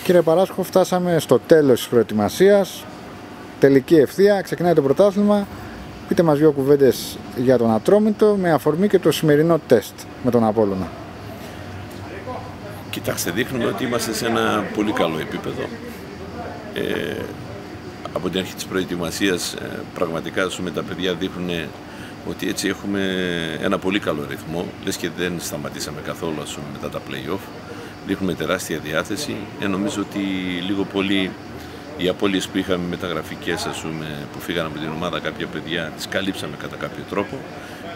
Κύριε Παράσχο, φτάσαμε στο τέλος της προετοιμασίας. Τελική ευθεία, ξεκινάει το πρωτάθλημα. Πείτε μας δύο κουβέντες για τον Ατρόμητο με αφορμή και το σημερινό τεστ με τον Απόλλωνα. Κοιτάξτε, δείχνουμε ότι είμαστε σε ένα πολύ καλό επίπεδο. Από την αρχή της προετοιμασίας πραγματικά τα παιδιά δείχνουν ότι έτσι έχουμε ένα πολύ καλό ρυθμό, λες και δεν σταματήσαμε καθόλου μετά τα play-off. Δείχνουμε τεράστια διάθεση. Νομίζω ότι λίγο πολύ οι απώλειες που είχαμε μεταγραφικές που φύγανε από την ομάδα, κάποια παιδιά τις καλύψαμε κατά κάποιο τρόπο,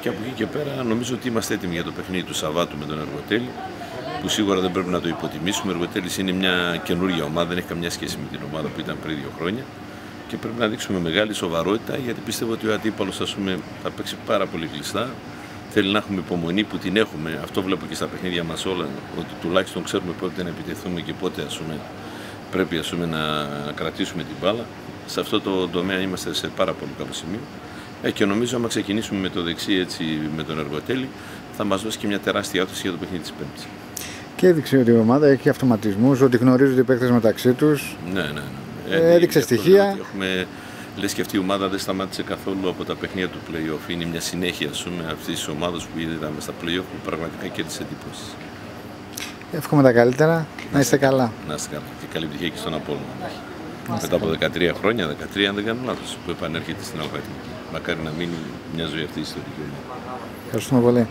και από εκεί και πέρα νομίζω ότι είμαστε έτοιμοι για το παιχνίδι του Σαββάτου με τον Εργοτέλη, που σίγουρα δεν πρέπει να το υποτιμήσουμε. Ο Εργοτέλης είναι μια καινούργια ομάδα, δεν έχει καμιά σχέση με την ομάδα που ήταν πριν 2 χρόνια, και πρέπει να δείξουμε μεγάλη σοβαρότητα, γιατί πιστεύω ότι ο αντίπαλος θα παίξει πάρα πολύ κλειστά. Θέλει να έχουμε υπομονή, που την έχουμε. Αυτό βλέπω και στα παιχνίδια μας όλα, ότι τουλάχιστον ξέρουμε πότε να επιτεθούμε και πότε πρέπει να κρατήσουμε την μπάλα. Σε αυτό το τομέα είμαστε σε πάρα πολύ καλό σημείο. Και νομίζω άμα ξεκινήσουμε με το δεξί έτσι, με τον Εργοτέλη, θα μας δώσει και μια τεράστια όθηση για το παιχνίδι της Πέμπτης. Και έδειξε ότι η ομάδα έχει αυτοματισμούς, ότι γνωρίζονται οι παίκτες μεταξύ τους. Ναι. Έδειξε στοιχεία. Λες και αυτή η ομάδα δεν σταμάτησε καθόλου από τα παιχνίδια του play-off. Είναι μια συνέχεια αυτής της ομάδας που είδαμε στα play-off, που πραγματικά κέρδισε εντύπωση. Εύχομαι τα καλύτερα. Να είστε καλά. Να είστε καλά. Και καλή επιτυχία και στον Απόλλωνα. Μετά από 13 χρόνια, 13 αν δεν κάνω λάθος, που επανέρχεται στην Αλβανική. Μακάρι να μείνει μια ζωή αυτή η ιστορική ομάδα. Ευχαριστούμε πολύ.